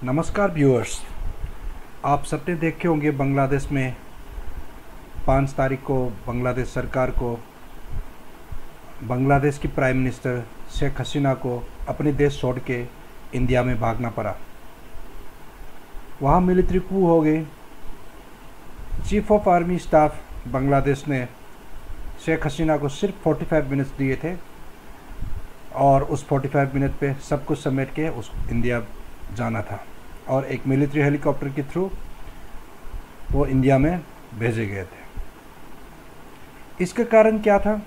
नमस्कार व्यूअर्स। आप सबने देखे होंगे बांग्लादेश में 5 तारीख को बांग्लादेश सरकार को बांग्लादेश की प्राइम मिनिस्टर शेख हसीना को अपने देश छोड़ के इंडिया में भागना पड़ा। वहाँ मिलिट्री कू हो गई। Chief of army staff Bangladesh ने शेख हसीना को सिर्फ 45 मिनट्स दिए थे और उस 45 मिनट पे सब कुछ समेट के उस इंडिया जाना था और एक मिलिट्री हेलीकॉप्टर के थ्रू वो इंडिया में भेजे गए थे। इसका कारण क्या था?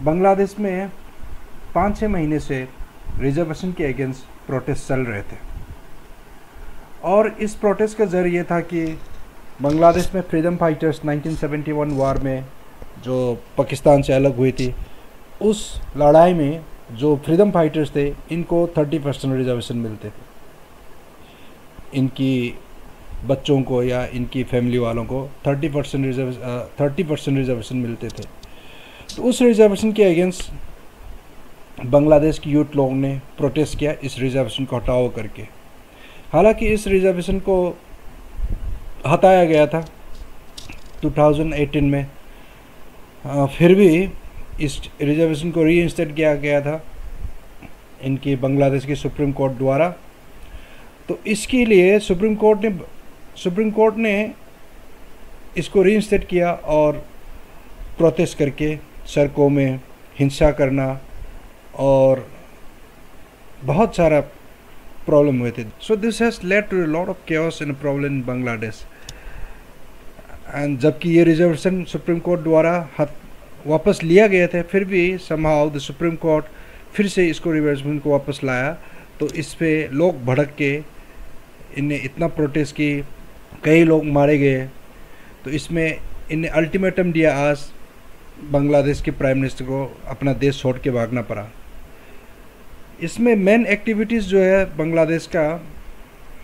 बांग्लादेश में 5-6 महीने से रिजर्वेशन के अगेंस्ट प्रोटेस्ट चल रहे थे और इस प्रोटेस्ट का जरिए था कि बांग्लादेश में फ्रीडम फाइटर्स 1971 वार में जो पाकिस्तान से अलग हुई थी, उस लड़ाई में जो फ्रीडम फाइटर्स थे इनको 30% रिजर्वेशन मिलते थे। इनकी बच्चों को या इनकी फैमिली वालों को 30% रिजर्वेशन मिलते थे। तो उस रिजर्वेशन के अगेंस्ट बांग्लादेश की यूथ लोगों ने प्रोटेस्ट किया इस रिजर्वेशन को हटाओ करके। हालांकि इस रिजर्वेशन को हटाया गया था 2018 में, फिर भी इस रिजर्वेशन को रीइंस्टेट किया गया था इनकी बांग्लादेश की सुप्रीम कोर्ट द्वारा। तो इसके लिए सुप्रीम कोर्ट ने इसको रीइंस्टेट किया और प्रोटेस्ट करके सड़कों में हिंसा करना और बहुत सारा प्रॉब्लम हुए थे। So this has led to a lot of chaos and problem in Bangladesh. And जबकि ये रिजर्वेशन सुप्रीम कोर्ट द्वारा वापस लिया गया था, फिर भी समहाउ द सुप्रीम कोर्ट फिर से इसको रिजर्वेशन को वापस लाया। तो इस पे लोग भड़क के इनने इतना प्रोटेस्ट की, कई लोग मारे गए। तो इसमें इनने अल्टीमेटम दिया, आज बांग्लादेश के प्राइम मिनिस्टर को अपना देश छोड़ के भागना पड़ा। इसमें मेन एक्टिविटीज़ जो है बांग्लादेश का,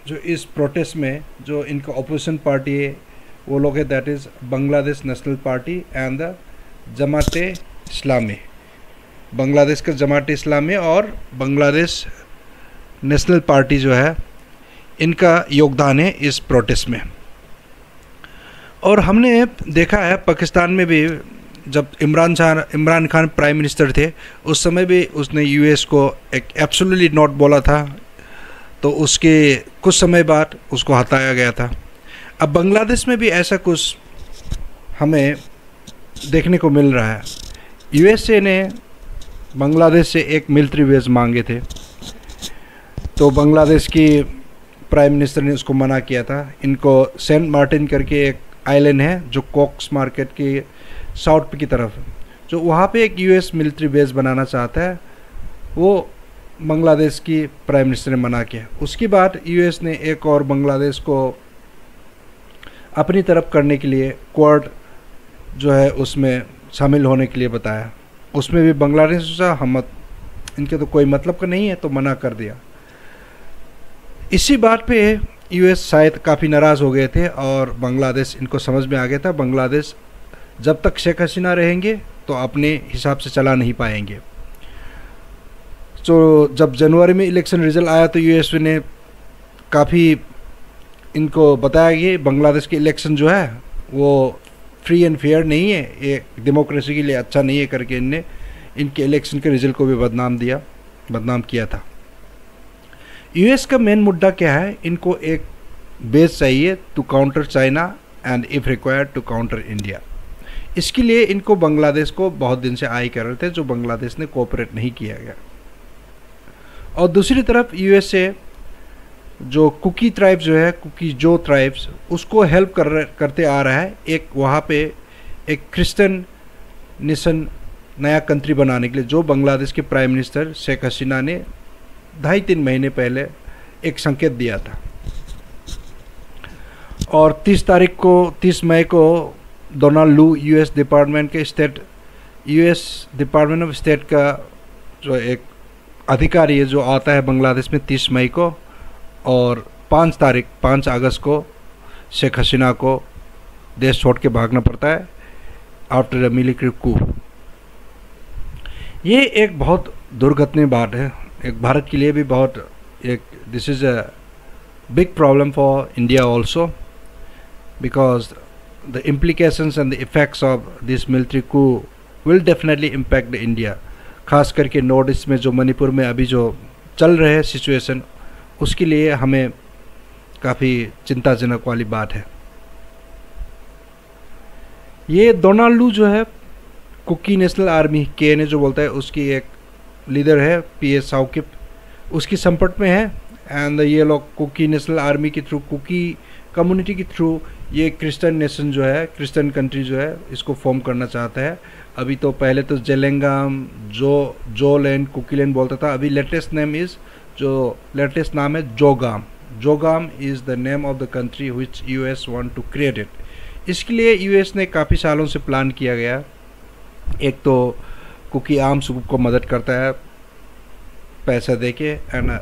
जो इस प्रोटेस्ट में जो इनका अपोजिशन पार्टी है वो लोग है, that is Bangladesh national party and the जमाते इस्लामी। बांग्लादेश का जमाते इस्लामी और बांग्लादेश नेशनल पार्टी जो है, इनका योगदान है इस प्रोटेस्ट में। और हमने देखा है पाकिस्तान में भी, जब इमरान खान प्राइम मिनिस्टर थे उस समय भी उसने यूएस को एक एब्सोल्युटली नॉट बोला था, तो उसके कुछ समय बाद उसको हटाया गया था। अब बांग्लादेश में भी ऐसा कुछ हमें देखने को मिल रहा है। यूएसए ने बांग्लादेश से एक मिलिट्री बेस मांगे थे, तो बांग्लादेश की प्राइम मिनिस्टर ने उसको मना किया था। इनको सेंट मार्टिन करके एक आइलैंड है जो कॉक्स मार्केट के साउथ की तरफ, जो वहाँ पे एक यूएस मिलिट्री बेस बनाना चाहता है, वो बांग्लादेश की प्राइम मिनिस्टर ने मना किया। उसके बाद यूएस ने एक और बांग्लादेश को अपनी तरफ करने के लिए क्वाड जो है उसमें शामिल होने के लिए बताया। उसमें भी बांग्लादेश सोचा हम इनके तो कोई मतलब का नहीं है, तो मना कर दिया। इसी बात पे यूएस शायद काफ़ी नाराज़ हो गए थे और बांग्लादेश इनको समझ में आ गया था, बांग्लादेश जब तक शेख हसीना रहेंगे तो अपने हिसाब से चला नहीं पाएंगे। तो जब जनवरी में इलेक्शन रिजल्ट आया तो यूएस ने काफ़ी इनको बताया कि बांग्लादेश के इलेक्शन जो है वो फ्री एंड फेयर नहीं है, ये डेमोक्रेसी के लिए अच्छा नहीं है करके इनके इलेक्शन के रिजल्ट को भी बदनाम किया था। यूएस का मेन मुद्दा क्या है? इनको एक बेस चाहिए to counter China and if required to counter India. इसके लिए इनको बांग्लादेश को बहुत दिन से आई कर रहे थे, जो बांग्लादेश ने कोऑपरेट नहीं किया गया। और दूसरी तरफ यूएसए जो कुकी ट्राइब्स जो है, कुकी जो ट्राइब्स, उसको हेल्प करते आ रहा है। एक वहाँ पे एक क्रिश्चियन नेशन नया कंट्री बनाने के लिए, जो बांग्लादेश के प्राइम मिनिस्टर शेख हसीना ने 2.5-3 महीने पहले एक संकेत दिया था। और 30 मई को डोनाल्ड लू यूएस डिपार्टमेंट ऑफ स्टेट का जो एक अधिकारी है जो आता है बांग्लादेश में 30 मई को, और 5 अगस्त को शेख हसीना को देश छोड़ के भागना पड़ता है आफ्टर अ मिलिट्री कू। ये एक बहुत दुर्घटनीय बात है, एक भारत के लिए भी बहुत एक this is a big problem for India also, because the implications and the effects of this military coup will definitely impact the India. खास करके नॉर्थ ईस्ट में जो मणिपुर में अभी जो चल रहे हैं सिचुएशन, उसके लिए हमें काफ़ी चिंताजनक वाली बात है। ये डोनाल्ड लू जो है कुकी नेशनल आर्मी KNA जो बोलता है, उसकी एक लीडर है PS साउकिप, उसकी संपर्क में है। एंड ये लोग कुकी नेशनल आर्मी के थ्रू, कुकी कम्युनिटी के थ्रू ये क्रिश्चियन नेशन जो है, क्रिश्चियन कंट्री जो है, इसको फॉर्म करना चाहता है। अभी तो पहले तो जेलेंगाम, जोलैंड, कुकीलैंड बोलता था, अभी लेटेस्ट नाम है Zogam. Zogam is the name of the country which US want to create it. इसके लिए US ने काफ़ी सालों से प्लान किया गया। एक तो कुकी आर्म्स ग्रुप को मदद करता है पैसा देके, एंड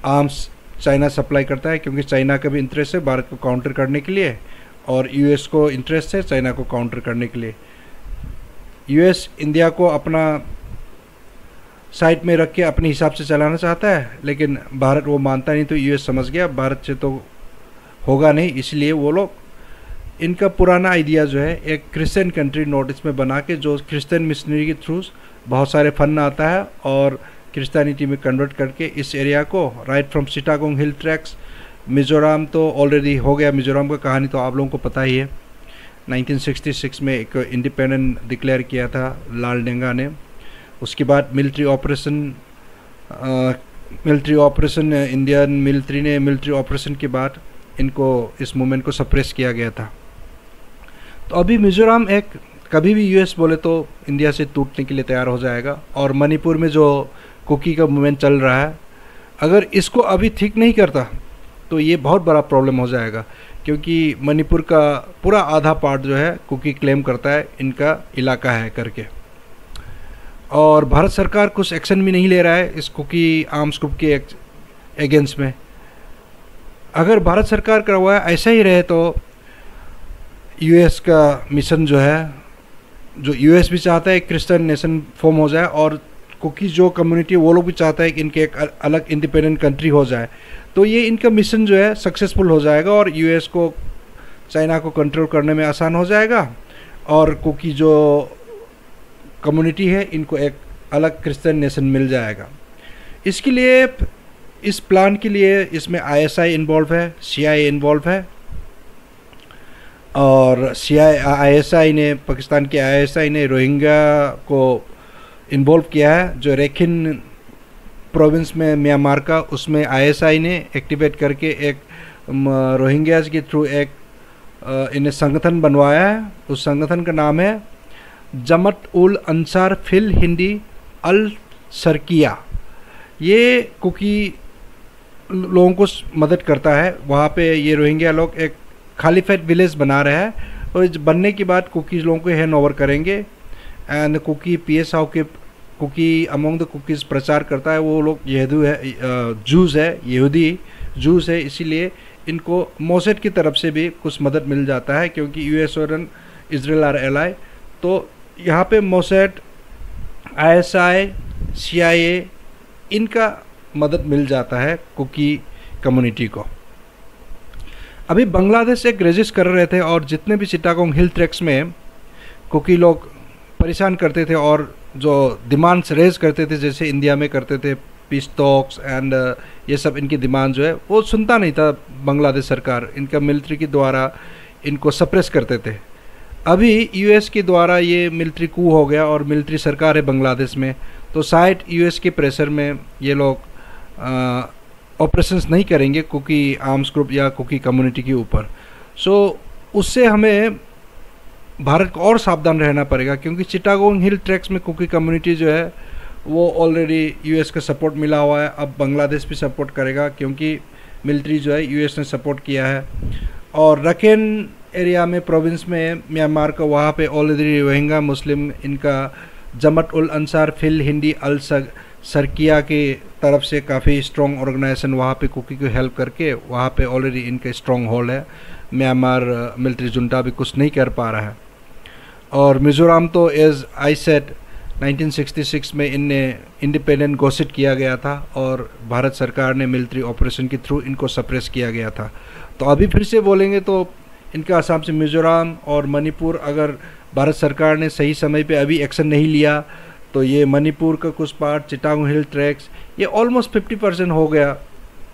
आर्म्स चाइना सप्लाई करता है, क्योंकि चाइना का भी इंटरेस्ट है भारत को काउंटर करने के लिए, और US को इंटरेस्ट है चाइना को काउंटर करने के लिए। US इंडिया को अपना साइड में रख के अपने हिसाब से चलाना चाहता है, लेकिन भारत वो मानता नहीं। तो US समझ गया भारत से तो होगा नहीं, इसलिए वो लोग इनका पुराना आइडिया जो है एक क्रिश्चियन कंट्री नॉर्थ ईस्ट में बना के, जो क्रिश्चियन मिशनरी के थ्रू बहुत सारे फंड आता है और क्रिश्चियनिटी में कन्वर्ट करके इस एरिया को right from Chittagong hill tracks, Mizoram तो ऑलरेडी हो गया। मिज़ोरम का कहानी तो आप लोगों को पता ही है। 1966 में एक इंडिपेंडेंट डिक्लेयर किया था लालडेंगा ने। उसके बाद military operation Indian military operation के बाद इनको इस मूवमेंट को सप्रेस किया गया था। तो अभी मिज़ोरम एक कभी भी US बोले तो इंडिया से टूटने के लिए तैयार हो जाएगा। और मणिपुर में जो कुकी का मूवमेंट चल रहा है, अगर इसको अभी ठीक नहीं करता तो ये बहुत बड़ा प्रॉब्लम हो जाएगा, क्योंकि मणिपुर का पूरा आधा पार्ट जो है कुकी क्लेम करता है इनका इलाका है करके। और भारत सरकार कुछ एक्शन भी नहीं ले रहा है इस कुकी आर्म्स ग्रुप के अगेंस्ट में। अगर भारत सरकार का हुआ ऐसा ही रहे तो US का मिशन जो है, जो US भी चाहता है क्रिश्चियन नेशन फॉर्म हो जाए, और कुकी जो कम्युनिटी वो लोग भी चाहता है कि इनके एक अलग इंडिपेंडेंट कंट्री हो जाए, तो ये इनका मिशन जो है सक्सेसफुल हो जाएगा और US को, चाइना को कंट्रोल करने में आसान हो जाएगा, और कुकी जो कम्युनिटी है इनको एक अलग क्रिश्चियन नेशन मिल जाएगा। इसके लिए, इस प्लान के लिए इसमें ISI इन्वॉल्व है, CIA इन्वॉल्व है, और ISI ने, पाकिस्तान के ISI ने रोहिंग्या को इन्वॉल्व किया है। जो रैखिन प्रोविंस में म्यांमार का, उसमें ISI ने एक्टिवेट करके एक रोहिंग्याज के थ्रू एक इन्हें संगठन बनवाया है। उस संगठन का नाम है जमत उल अंसार फिल हिंदी अल सरकिया। ये कुकी लोगों को मदद करता है। वहाँ पे ये रोहिंग्या लोग एक खालीफेट विलेज बना रहे हैं, और इस बनने के बाद कुकी लोगों को हैंड ओवर करेंगे। एंड कुकी PS साउकिप कुकी अमंग द कुकीज़ प्रचार करता है, वो लोग यहूदी जूस है, इसीलिए इनको मोसेड की तरफ से भी कुछ मदद मिल जाता है, क्योंकि US और इजराइल आर एलाई। तो यहाँ पे मोसेड, ISI, CIA इनका मदद मिल जाता है कुकी कम्युनिटी को। अभी बांग्लादेश एक रेजिस्ट कर रहे थे, और जितने भी चिटागोंग हिल ट्रैक्स में कुकी लोग परेशान करते थे और जो डिमांड्स रेज करते थे, जैसे इंडिया में करते थे पीस टॉक्स एंड ये सब, इनकी डिमांड जो है वो सुनता नहीं था बांग्लादेश सरकार। इनका मिलिट्री के द्वारा इनको सप्रेस करते थे। अभी US के द्वारा ये मिलिट्री कू हो गया और मिलिट्री सरकार है बांग्लादेश में, तो शायद US के प्रेशर में ये लोग ऑपरेशंस नहीं करेंगे कुकी आर्म्स ग्रुप या कुकी कम्युनिटी के ऊपर। सो उससे हमें भारत को और सावधान रहना पड़ेगा, क्योंकि चिटागोंग हिल ट्रैक्स में कुकी कम्युनिटी जो है वो ऑलरेडी US का सपोर्ट मिला हुआ है। अब बांग्लादेश भी सपोर्ट करेगा, क्योंकि मिलिट्री जो है US ने सपोर्ट किया है। और रखेन एरिया में, प्रोविंस में म्यांमार का, वहाँ पे ऑलरेडी रोहिंग्या मुस्लिम, इनका जमत उल अंसार फिल हिंदी अल सरकिया की तरफ से काफ़ी स्ट्रॉन्ग ऑर्गेनाइजेशन वहाँ पे कुकी को हेल्प करके, वहाँ पे ऑलरेडी इनका स्ट्रॉन्ग होल्ड है। म्यांमार मिलिट्री जुंटा भी कुछ नहीं कर पा रहा है। और मिज़ोरम तो एज आई सेड 1966 में इन्हें इंडिपेंडेंट घोषित किया गया था और भारत सरकार ने मिलिट्री ऑपरेशन के थ्रू इनको सप्रेस किया गया था। तो अभी फिर से बोलेंगे तो इनका असम से मिजोरम और मणिपुर, अगर भारत सरकार ने सही समय पे अभी एक्शन नहीं लिया तो ये मणिपुर का कुछ पार्ट, चिटागोंग हिल ट्रैक्स, ये ऑलमोस्ट 50% हो गया,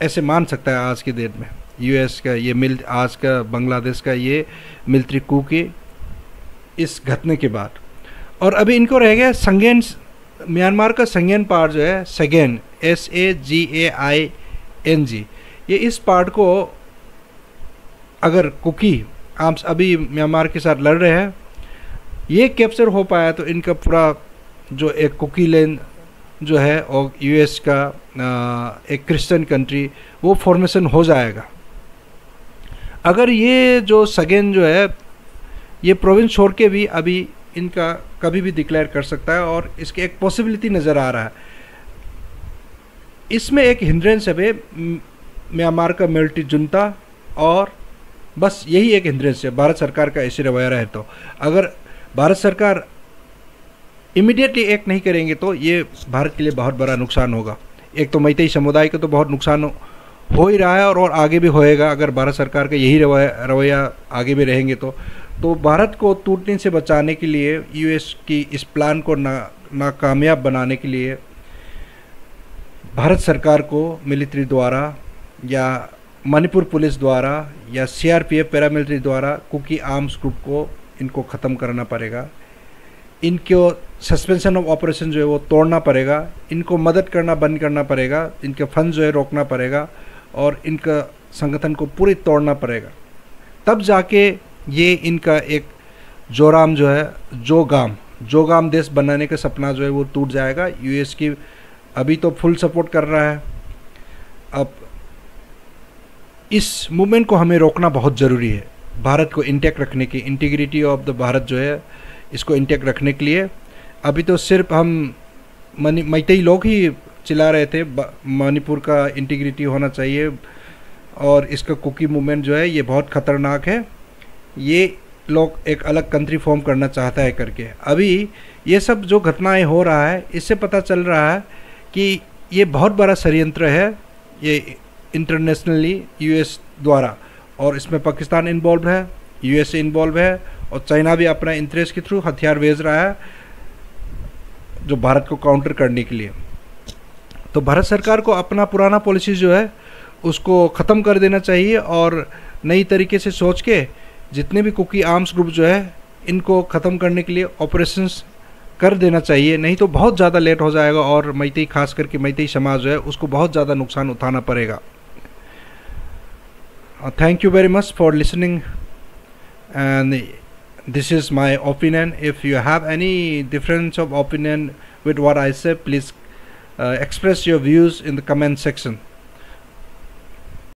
ऐसे मान सकता है आज के डेट में। यूएस का ये आज का बांग्लादेश का ये मिलिट्री कू के इस घटने के बाद। और अभी इनको रह गया संगेन, म्यांमार का संगेन पार्ट जो है, सगेन SAGAING, ये इस पार्ट को अगर कुकी आर्म्स अभी म्यांमार के साथ लड़ रहे हैं, ये कैप्चर हो पाया तो इनका पूरा जो एक कुकी लैंड जो है और यूएस का एक क्रिश्चियन कंट्री, वो फॉर्मेशन हो जाएगा। अगर ये जो सगेन जो है ये प्रोविंस छोड़ के भी अभी इनका कभी भी डिक्लेयर कर सकता है और इसकी एक पॉसिबिलिटी नज़र आ रहा है। इसमें एक हिंड्रेंस है म्यांमार का मिलिट्री जुंता, और बस यही एक हिंड्रेंस है भारत सरकार का ऐसे रवैया रहे तो। अगर भारत सरकार इमीडिएटली एक्ट नहीं करेंगे तो ये भारत के लिए बहुत बड़ा नुकसान होगा। एक तो मैतेई समुदाय को तो बहुत नुकसान हो ही रहा है और आगे भी होएगा अगर भारत सरकार का यही रवैया आगे भी रहेंगे तो भारत को टूटने से बचाने के लिए, यूएस की इस प्लान को नाकामयाब बनाने के लिए भारत सरकार को मिलिट्री द्वारा या मणिपुर पुलिस द्वारा या सीआरपीएफ पैरामिलिट्री द्वारा कुकी आर्म्स ग्रुप को इनको ख़त्म करना पड़ेगा। इनको सस्पेंशन ऑफ ऑपरेशन जो है वो तोड़ना पड़ेगा, इनको मदद करना बंद करना पड़ेगा, इनके फंड जो है रोकना पड़ेगा और इनका संगठन को पूरी तोड़ना पड़ेगा। तब जाके ये इनका एक जोराम जो है, जोगाम देश बनाने का सपना जो है वो टूट जाएगा। यूएस की अभी तो फुल सपोर्ट कर रहा है। अब इस मूवमेंट को हमें रोकना बहुत ज़रूरी है, भारत को इंटैक्ट रखने की, इंटीग्रिटी ऑफ द भारत जो है इसको इंटैक्ट रखने के लिए। अभी तो सिर्फ हम मैतेई लोग ही चिल्ला रहे थे मणिपुर का इंटीग्रिटी होना चाहिए और इसका कुकी मूवमेंट जो है ये बहुत ख़तरनाक है, ये लोग एक अलग कंट्री फॉर्म करना चाहता है करके। अभी ये सब जो घटनाएं हो रहा है इससे पता चल रहा है कि ये बहुत बड़ा षड्यंत्र है, ये इंटरनेशनली यूएस द्वारा, और इसमें पाकिस्तान इन्वॉल्व है, यूएसए इन्वॉल्व है और चाइना भी अपना इंटरेस्ट के थ्रू हथियार भेज रहा है जो भारत को काउंटर करने के लिए। तो भारत सरकार को अपना पुराना पॉलिसी जो है उसको ख़त्म कर देना चाहिए और नई तरीके से सोच के जितने भी कुकी आर्म्स ग्रुप जो है इनको ख़त्म करने के लिए ऑपरेशंस कर देना चाहिए, नहीं तो बहुत ज़्यादा लेट हो जाएगा और मैतेई, खास करके मैतेई समाज जो है उसको बहुत ज़्यादा नुकसान उठाना पड़ेगा। Thank you very much for listening, and this is my opinion. If you have any difference of opinion with what I said, please express your views in the comment section.